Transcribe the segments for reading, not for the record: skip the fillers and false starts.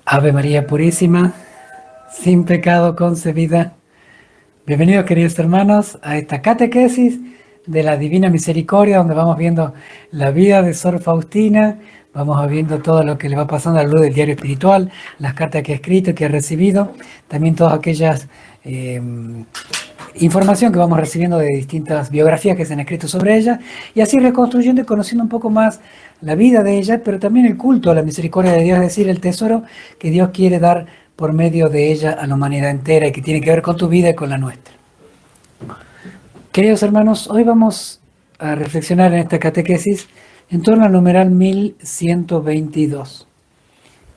Ave María Purísima, sin pecado concebida. Bienvenidos, queridos hermanos, a esta catequesis de la Divina Misericordia, donde vamos viendo la vida de Sor Faustina, vamos viendo todo lo que le va pasando a la luz del diario espiritual, las cartas que ha escrito y que ha recibido, también todas aquellas información que vamos recibiendo de distintas biografías que se han escrito sobre ella, y así reconstruyendo y conociendo un poco más la vida de ella, pero también el culto a la misericordia de Dios, es decir, el tesoro que Dios quiere dar por medio de ella a la humanidad entera y que tiene que ver con tu vida y con la nuestra. Queridos hermanos, hoy vamos a reflexionar en esta catequesis en torno al numeral 1122.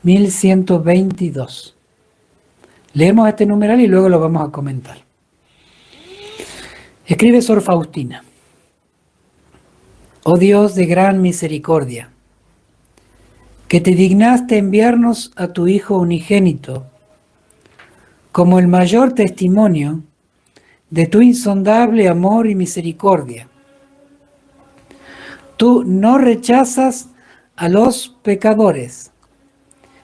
1122. Leemos este numeral y luego lo vamos a comentar. Escribe Sor Faustina: Oh Dios de gran misericordia, que te dignaste enviarnos a tu Hijo unigénito como el mayor testimonio de tu insondable amor y misericordia. Tú no rechazas a los pecadores,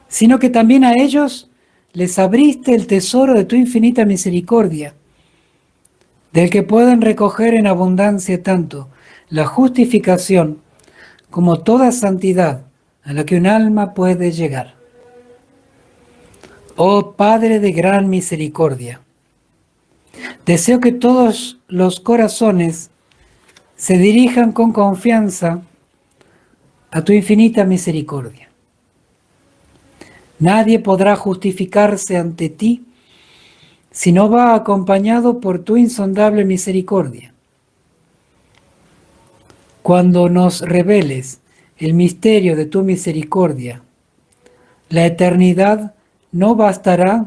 sino que también a ellos les abriste el tesoro de tu infinita misericordia, del que pueden recoger en abundancia tanto la justificación como toda santidad a la que un alma puede llegar. Oh Padre de gran misericordia, deseo que todos los corazones se dirijan con confianza a tu infinita misericordia. Nadie podrá justificarse ante ti si no va acompañado por tu insondable misericordia. Cuando nos reveles el misterio de tu misericordia, la eternidad no bastará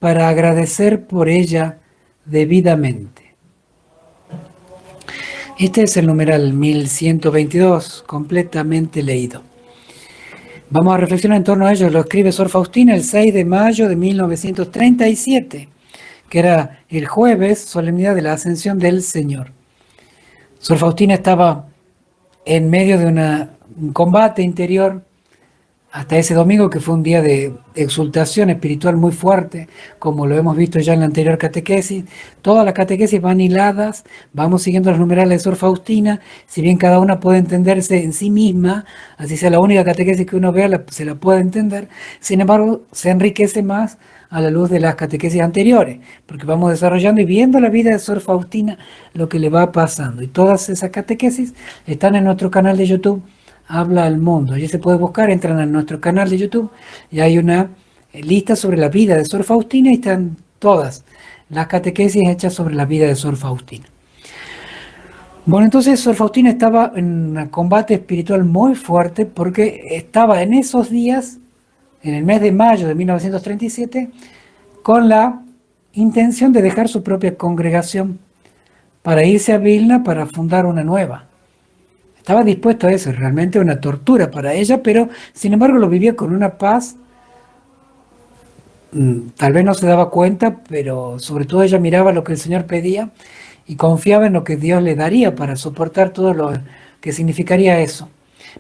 para agradecer por ella debidamente. Este es el numeral 1122, completamente leído. Vamos a reflexionar en torno a ello. Lo escribe Sor Faustina el 6 de mayo de 1937. Que era el jueves, solemnidad de la Ascensión del Señor. Sor Faustina estaba en medio de un combate interior hasta ese domingo, que fue un día de exultación espiritual muy fuerte, como lo hemos visto ya en la anterior catequesis. Todas las catequesis van hiladas, vamos siguiendo los numerales de Sor Faustina, si bien cada una puede entenderse en sí misma, así sea la única catequesis que uno vea, se la puede entender, sin embargo, se enriquece más a la luz de las catequesis anteriores, porque vamos desarrollando y viendo la vida de Sor Faustina, lo que le va pasando. Y todas esas catequesis están en nuestro canal de YouTube, Habla al Mundo. Allí se puede buscar, entran a nuestro canal de YouTube y hay una lista sobre la vida de Sor Faustina y están todas las catequesis hechas sobre la vida de Sor Faustina. Bueno, entonces Sor Faustina estaba en un combate espiritual muy fuerte porque estaba en esos días, en el mes de mayo de 1937, con la intención de dejar su propia congregación para irse a Vilna para fundar una nueva. Estaba dispuesto a eso, realmente una tortura para ella, pero sin embargo lo vivía con una paz. Tal vez no se daba cuenta, pero sobre todo ella miraba lo que el Señor pedía y confiaba en lo que Dios le daría para soportar todo lo que significaría eso.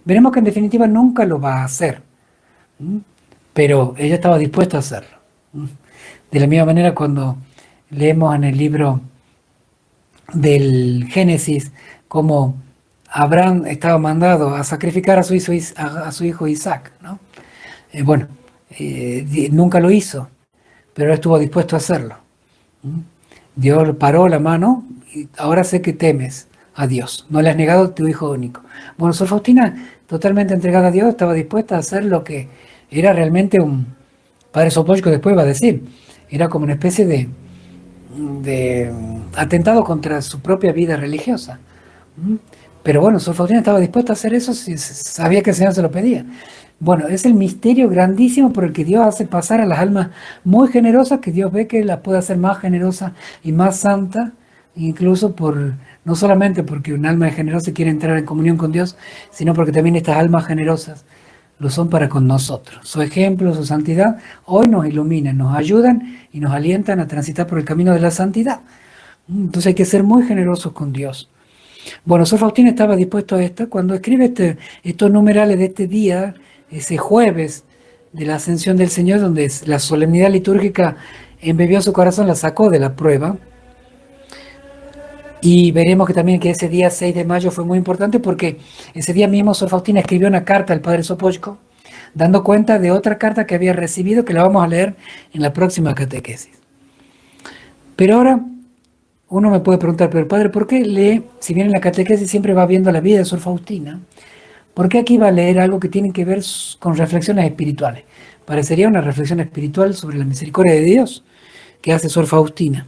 Veremos que en definitiva nunca lo va a hacer, pero ella estaba dispuesta a hacerlo. De la misma manera, cuando leemos en el libro del Génesis cómo Abraham estaba mandado a sacrificar a su hijo Isaac, ¿no? Nunca lo hizo, pero estuvo dispuesto a hacerlo. Dios paró la mano y ahora sé que temes a Dios, no le has negado a tu hijo único. Bueno, Sor Faustina, totalmente entregada a Dios, estaba dispuesta a hacer lo que era realmente un Padre Sopocko después va a decir, era como una especie de atentado contra su propia vida religiosa. Pero bueno, Sor Faustina estaba dispuesta a hacer eso si sabía que el Señor se lo pedía. Bueno, es el misterio grandísimo por el que Dios hace pasar a las almas muy generosas, que Dios ve que las puede hacer más generosas y más santas, incluso no solamente porque un alma es generosa y quiere entrar en comunión con Dios, sino porque también estas almas generosas lo son para con nosotros. Su ejemplo, su santidad, hoy nos iluminan, nos ayudan y nos alientan a transitar por el camino de la santidad. Entonces hay que ser muy generosos con Dios. Bueno, Sor Faustina estaba dispuesto a esto cuando escribe estos numerales de este día, ese jueves de la Ascensión del Señor, donde la solemnidad litúrgica embebió su corazón, la sacó de la prueba. Y veremos que también que ese día 6 de mayo fue muy importante porque ese día mismo Sor Faustina escribió una carta al padre Sopochko, dando cuenta de otra carta que había recibido, que la vamos a leer en la próxima catequesis. Pero ahora uno me puede preguntar, pero padre, ¿por qué lee, si bien en la catequesis siempre va viendo la vida de Sor Faustina, por qué aquí va a leer algo que tiene que ver con reflexiones espirituales? Parecería una reflexión espiritual sobre la misericordia de Dios que hace Sor Faustina.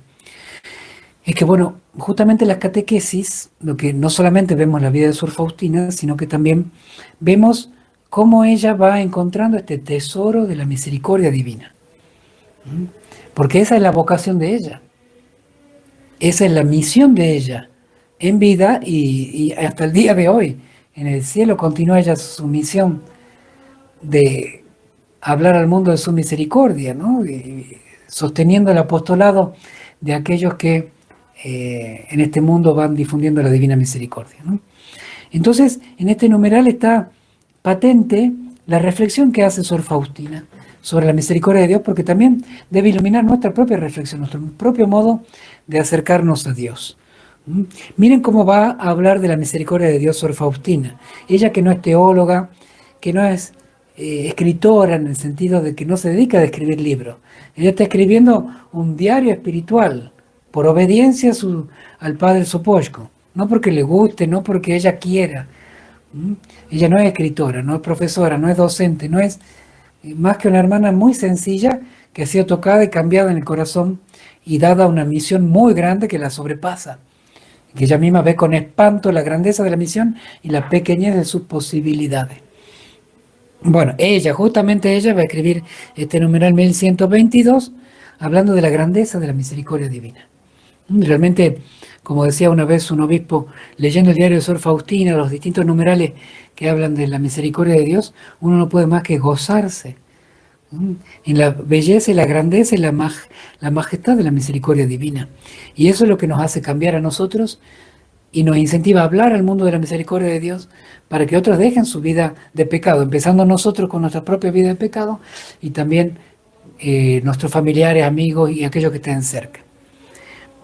Es que bueno, justamente en las catequesis, lo que no solamente vemos la vida de Sor Faustina, sino que también vemos cómo ella va encontrando este tesoro de la misericordia divina. Porque esa es la vocación de ella. Esa es la misión de ella en vida y hasta el día de hoy. En el cielo continúa ella su misión de hablar al mundo de su misericordia, ¿no? Y sosteniendo el apostolado de aquellos que en este mundo van difundiendo la divina misericordia, ¿no? Entonces, en este numeral está patente la reflexión que hace Sor Faustina sobre la misericordia de Dios, porque también debe iluminar nuestra propia reflexión, nuestro propio modo de acercarnos a Dios. Miren cómo va a hablar de la misericordia de Dios Sor Faustina. Ella, que no es teóloga, que no es escritora en el sentido de que no se dedica a escribir libros. Ella está escribiendo un diario espiritual por obediencia al padre Sopochko, no porque le guste, no porque ella quiera. Ella no es escritora, no es profesora, no es docente, no es más que una hermana muy sencilla que ha sido tocada y cambiada en el corazón y dada una misión muy grande que la sobrepasa, que ella misma ve con espanto la grandeza de la misión y la pequeñez de sus posibilidades. Bueno, justamente ella va a escribir este numeral 1122 hablando de la grandeza de la misericordia divina. Realmente, como decía una vez un obispo, leyendo el diario de Sor Faustina, los distintos numerales que hablan de la misericordia de Dios, uno no puede más que gozarse en la belleza y la grandeza y la majestad de la misericordia divina. Y eso es lo que nos hace cambiar a nosotros y nos incentiva a hablar al mundo de la misericordia de Dios para que otros dejen su vida de pecado, empezando nosotros con nuestra propia vida de pecado y también nuestros familiares, amigos y aquellos que estén cerca.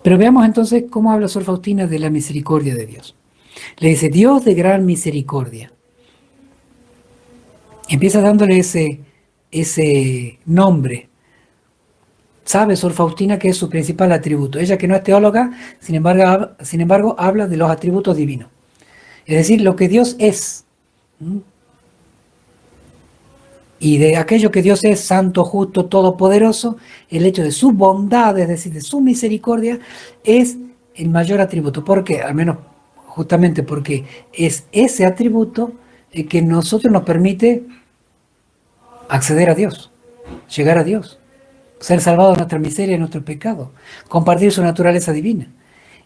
Pero veamos entonces cómo habla Sor Faustina de la misericordia de Dios. Le dice, Dios de gran misericordia. Empieza dándole ese nombre. Sabe Sor Faustina que es su principal atributo. Ella, que no es teóloga, sin embargo habla de los atributos divinos. Es decir, lo que Dios es. Y de aquello que Dios es, santo, justo, todopoderoso, el hecho de su bondad, es decir, de su misericordia, es el mayor atributo. ¿Por qué? Al menos justamente porque es ese atributo el que nosotros nos permite acceder a Dios, llegar a Dios, ser salvados de nuestra miseria y nuestro pecado, compartir su naturaleza divina.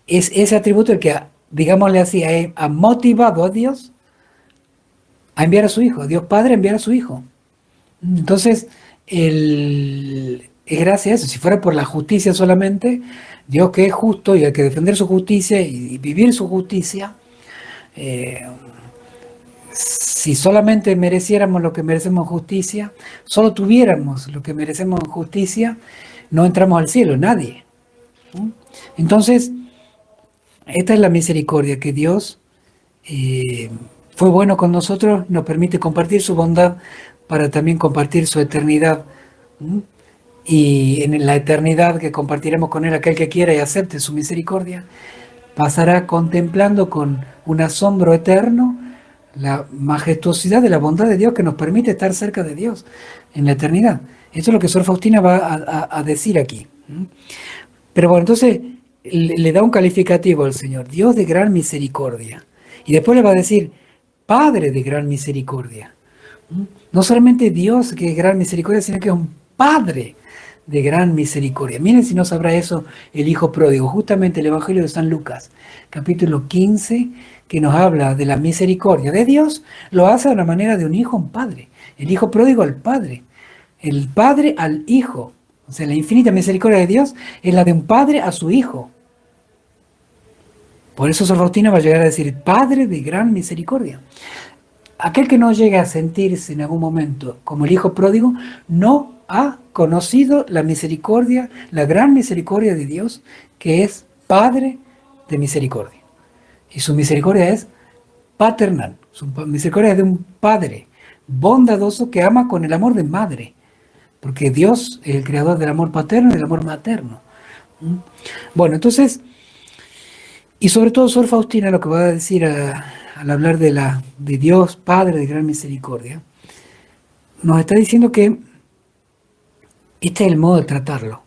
Es ese atributo el que, digámosle así, ha motivado a Dios a enviar a su Hijo, a Dios Padre a enviar a su Hijo. Entonces, es gracias a eso. Si fuera por la justicia solamente, Dios, que es justo y hay que defender su justicia y vivir su justicia, si solamente mereciéramos lo que merecemos en justicia, solo tuviéramos lo que merecemos en justicia, no entramos al cielo, nadie. Entonces, esta es la misericordia que Dios fue bueno con nosotros, nos permite compartir su bondad para también compartir su eternidad. Y en la eternidad que compartiremos con Él, aquel que quiera y acepte su misericordia, pasará contemplando con un asombro eterno la majestuosidad de la bondad de Dios que nos permite estar cerca de Dios en la eternidad. Esto es lo que Sor Faustina va a decir aquí. Pero bueno, entonces le da un calificativo al Señor, Dios de gran misericordia. Y después le va a decir, Padre de gran misericordia. No solamente Dios que es gran misericordia, sino que es un Padre de gran misericordia. Miren si no sabrá eso el Hijo Pródigo. Justamente el Evangelio de San Lucas, capítulo 15, que nos habla de la misericordia de Dios, lo hace de la manera de un hijo a un padre. El Hijo Pródigo al Padre. El Padre al Hijo. O sea, la infinita misericordia de Dios es la de un padre a su Hijo. Por eso Sor Faustina va a llegar a decir, Padre de gran misericordia. Aquel que no llegue a sentirse en algún momento como el hijo pródigo, no ha conocido la misericordia, la gran misericordia de Dios, que es Padre de misericordia. Y su misericordia es paternal, su misericordia es de un padre bondadoso que ama con el amor de madre, porque Dios es el creador del amor paterno y del amor materno. Bueno, entonces, y sobre todo Sor Faustina lo que va a decir al hablar de Dios Padre de gran misericordia, nos está diciendo que este es el modo de tratarlo.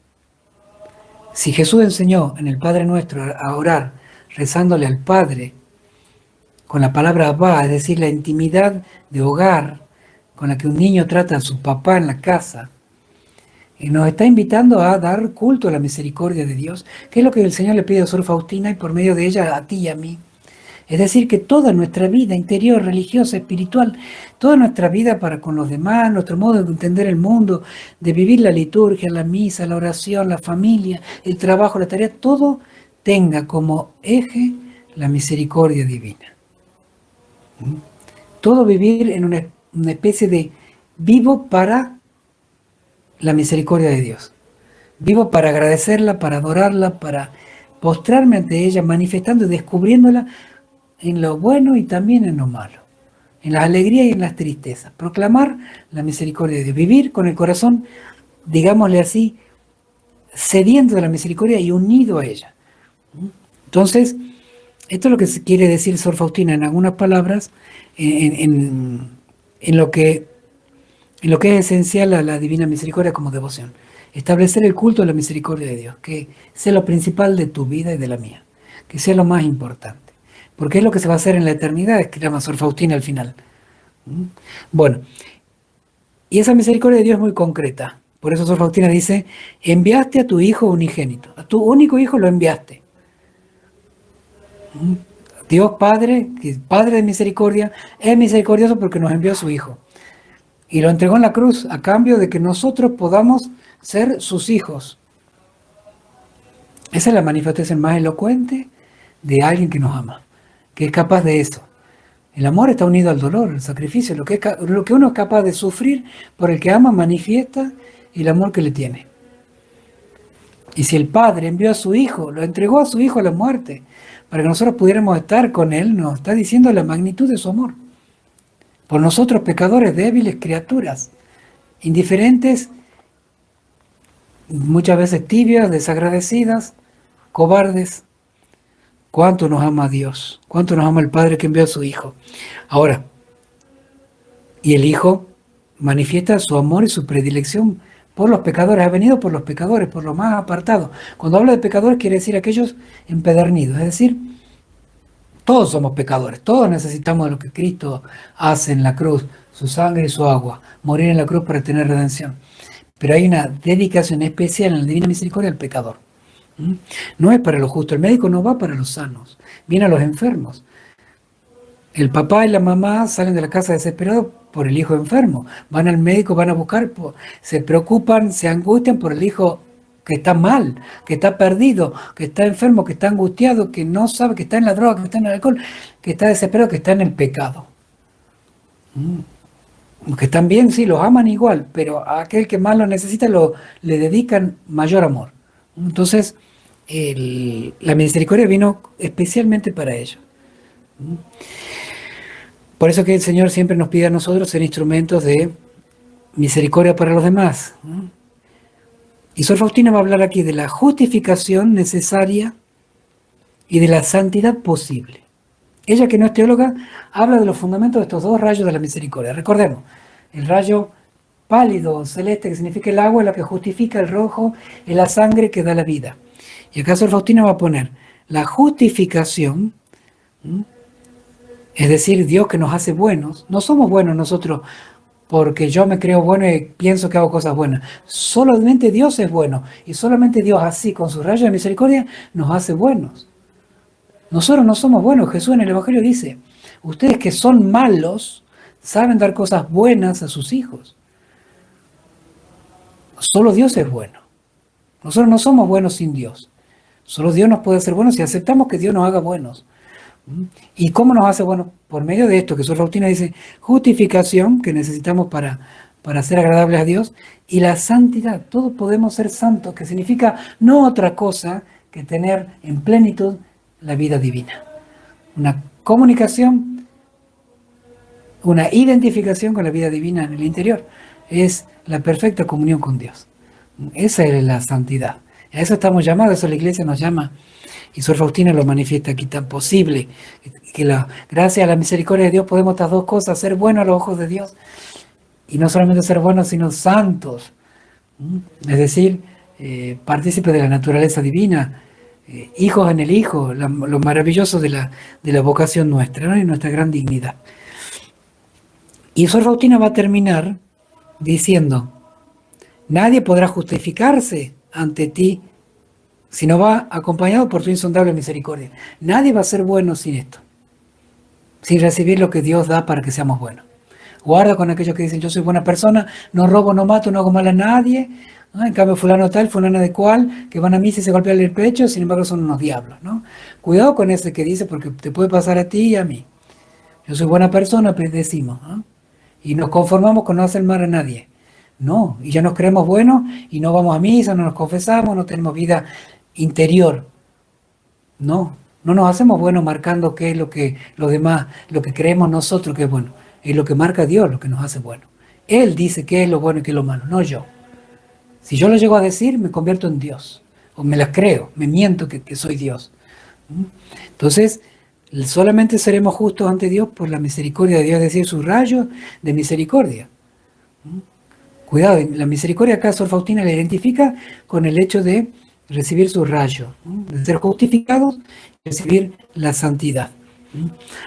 Si Jesús enseñó en el Padre Nuestro a orar rezándole al Padre con la palabra Abba, es decir, la intimidad de hogar con la que un niño trata a su papá en la casa, y nos está invitando a dar culto a la misericordia de Dios, que es lo que el Señor le pide a Sor Faustina y por medio de ella a ti y a mí. Es decir, que toda nuestra vida interior, religiosa, espiritual, toda nuestra vida para con los demás, nuestro modo de entender el mundo, de vivir la liturgia, la misa, la oración, la familia, el trabajo, la tarea, todo tenga como eje la misericordia divina. Todo vivir en una especie de vivo para la misericordia de Dios. Vivo para agradecerla, para adorarla, para postrarme ante ella, manifestando y descubriéndola en lo bueno y también en lo malo, en las alegrías y en las tristezas. Proclamar la misericordia de Dios. Vivir con el corazón, digámosle así, sediento de la misericordia y unido a ella. Entonces, esto es lo que quiere decir Sor Faustina en algunas palabras, en lo que es esencial a la divina misericordia como devoción. Establecer el culto a la misericordia de Dios, que sea lo principal de tu vida y de la mía, que sea lo más importante, porque es lo que se va a hacer en la eternidad, es que llama Sor Faustina al final. Bueno, y esa misericordia de Dios es muy concreta. Por eso Sor Faustina dice, enviaste a tu hijo unigénito, a tu único hijo lo enviaste. Dios Padre, que es Padre de misericordia, es misericordioso porque nos envió a su hijo. Y lo entregó en la cruz a cambio de que nosotros podamos ser sus hijos. Esa es la manifestación más elocuente de alguien que nos ama, que es capaz de eso. El amor está unido al dolor, al sacrificio. Lo que uno es capaz de sufrir por el que ama manifiesta el amor que le tiene. Y si el Padre envió a su Hijo, lo entregó a su Hijo a la muerte, para que nosotros pudiéramos estar con Él, nos está diciendo la magnitud de su amor. Por nosotros pecadores, débiles criaturas, indiferentes, muchas veces tibias, desagradecidas, cobardes. Cuánto nos ama Dios, cuánto nos ama el Padre que envió a su Hijo. Ahora, y el Hijo manifiesta su amor y su predilección por los pecadores, ha venido por los pecadores, por los más apartados. Cuando habla de pecadores quiere decir aquellos empedernidos, es decir, todos somos pecadores, todos necesitamos de lo que Cristo hace en la cruz, su sangre y su agua, morir en la cruz para tener redención. Pero hay una dedicación especial en la Divina Misericordia al pecador. No es para los justos, el médico no va para los sanos, viene a los enfermos. El papá y la mamá salen de la casa desesperados por el hijo enfermo, van al médico, van a buscar, se preocupan, se angustian por el hijo que está mal, que está perdido, que está enfermo, que está angustiado, que no sabe, que está en la droga, que está en el alcohol, que está desesperado, que está en el pecado. Los que están bien, sí, los aman igual, pero a aquel que más lo necesita le dedican mayor amor. Entonces, la misericordia vino especialmente para ellos. Por eso que el Señor siempre nos pide a nosotros ser instrumentos de misericordia para los demás. Y Sor Faustina va a hablar aquí de la justificación necesaria y de la santidad posible. Ella, que no es teóloga, habla de los fundamentos de estos dos rayos de la misericordia. Recordemos, el rayo pálido, celeste, que significa el agua, es la que justifica, el rojo es la sangre que da la vida. Y acá Sor Faustina va a poner la justificación, es decir, Dios que nos hace buenos. No somos buenos nosotros porque yo me creo bueno y pienso que hago cosas buenas. Solamente Dios es bueno. Y solamente Dios así, con su rayo de misericordia, nos hace buenos. Nosotros no somos buenos. Jesús en el Evangelio dice, ustedes que son malos, saben dar cosas buenas a sus hijos. Solo Dios es bueno. Nosotros no somos buenos sin Dios. Solo Dios nos puede hacer buenos si aceptamos que Dios nos haga buenos. ¿Y cómo nos hace buenos? Por medio de esto, que Sor Faustina dice, justificación, que necesitamos para ser agradables a Dios, y la santidad. Todos podemos ser santos, que significa no otra cosa que tener en plenitud la vida divina. Una comunicación, una identificación con la vida divina en el interior. Es la perfecta comunión con Dios. Esa es la santidad. A eso estamos llamados, eso la Iglesia nos llama. Y Sor Faustina lo manifiesta aquí tan posible, que gracias a la misericordia de Dios podemos estas dos cosas, ser buenos a los ojos de Dios, y no solamente ser buenos, sino santos. Es decir, partícipes de la naturaleza divina, hijos en el Hijo, lo maravilloso de la vocación nuestra, ¿no? Y nuestra gran dignidad. Y Sor Faustina va a terminar diciendo, nadie podrá justificarse ante ti si no va acompañado por tu insondable misericordia. Nadie va a ser bueno sin esto, sin recibir lo que Dios da para que seamos buenos. Guarda con aquellos que dicen, yo soy buena persona, no robo, no mato, no hago mal a nadie. ¿No? En cambio, fulano tal, fulana de cual, que van a misa y se golpean el pecho, sin embargo son unos diablos, ¿no? Cuidado con ese que dice, porque te puede pasar a ti y a mí. Yo soy buena persona, pero decimos, ¿no? Y nos conformamos con no hacer mal a nadie. No, y ya nos creemos buenos y no vamos a misa, no nos confesamos, no tenemos vida interior. No nos hacemos buenos marcando qué es lo que los demás, lo que creemos nosotros que es bueno. Es lo que marca Dios lo que nos hace bueno. Él dice qué es lo bueno y qué es lo malo, no yo. Si yo lo llego a decir, me convierto en Dios. O me las creo, me miento que soy Dios. Entonces, solamente seremos justos ante Dios por la misericordia de Dios, es decir, su rayo de misericordia. Cuidado, la misericordia acá Sor Faustina la identifica con el hecho de recibir su rayo, de ser justificados y recibir la santidad.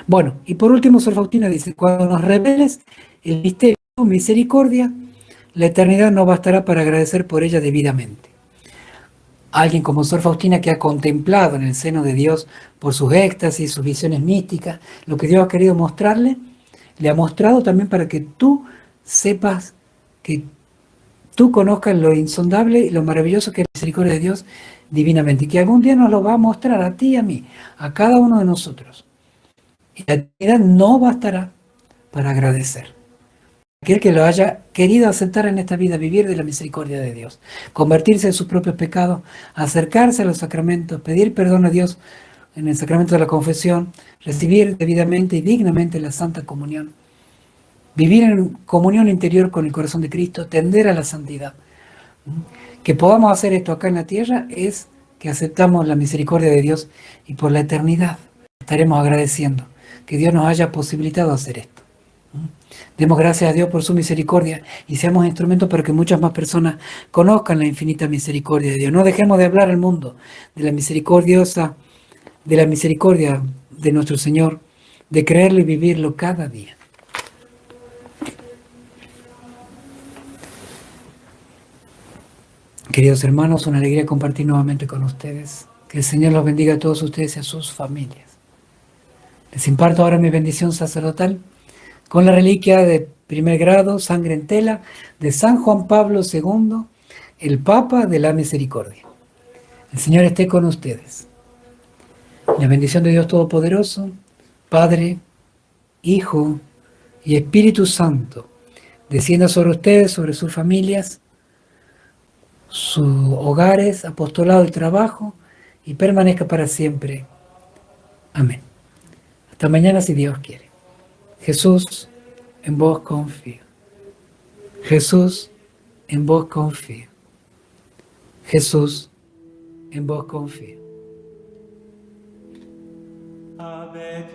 Bueno, y por último Sor Faustina dice, cuando nos reveles el misterio de tu misericordia, la eternidad no bastará para agradecer por ella debidamente. Alguien como Sor Faustina que ha contemplado en el seno de Dios por sus éxtasis, sus visiones místicas, lo que Dios ha querido mostrarle, le ha mostrado también para que tú sepas, que tú conozcas lo insondable y lo maravilloso que es la misericordia de Dios divinamente, y que algún día nos lo va a mostrar a ti y a mí, a cada uno de nosotros. Y la eternidad no bastará para agradecer. Aquel que lo haya querido aceptar en esta vida, vivir de la misericordia de Dios, convertirse en sus propios pecados, acercarse a los sacramentos, pedir perdón a Dios en el sacramento de la confesión, recibir debidamente y dignamente la Santa Comunión, vivir en comunión interior con el corazón de Cristo, tender a la santidad. Que podamos hacer esto acá en la tierra es que aceptamos la misericordia de Dios, y por la eternidad estaremos agradeciendo que Dios nos haya posibilitado hacer esto. Demos gracias a Dios por su misericordia y seamos instrumentos para que muchas más personas conozcan la infinita misericordia de Dios. No dejemos de hablar al mundo de la misericordia de nuestro Señor, de creerlo y vivirlo cada día. Queridos hermanos, una alegría compartir nuevamente con ustedes. Que el Señor los bendiga a todos ustedes y a sus familias. Les imparto ahora mi bendición sacerdotal con la reliquia de primer grado, sangre en tela, de San Juan Pablo II, el Papa de la Misericordia. El Señor esté con ustedes. La bendición de Dios Todopoderoso, Padre, Hijo y Espíritu Santo, descienda sobre ustedes, sobre sus familias, sus hogares, apostolado y trabajo, y permanezca para siempre. Amén. Hasta mañana si Dios quiere. Jesús, en vos confío. Jesús, en vos confío. Jesús, en vos confío. Ave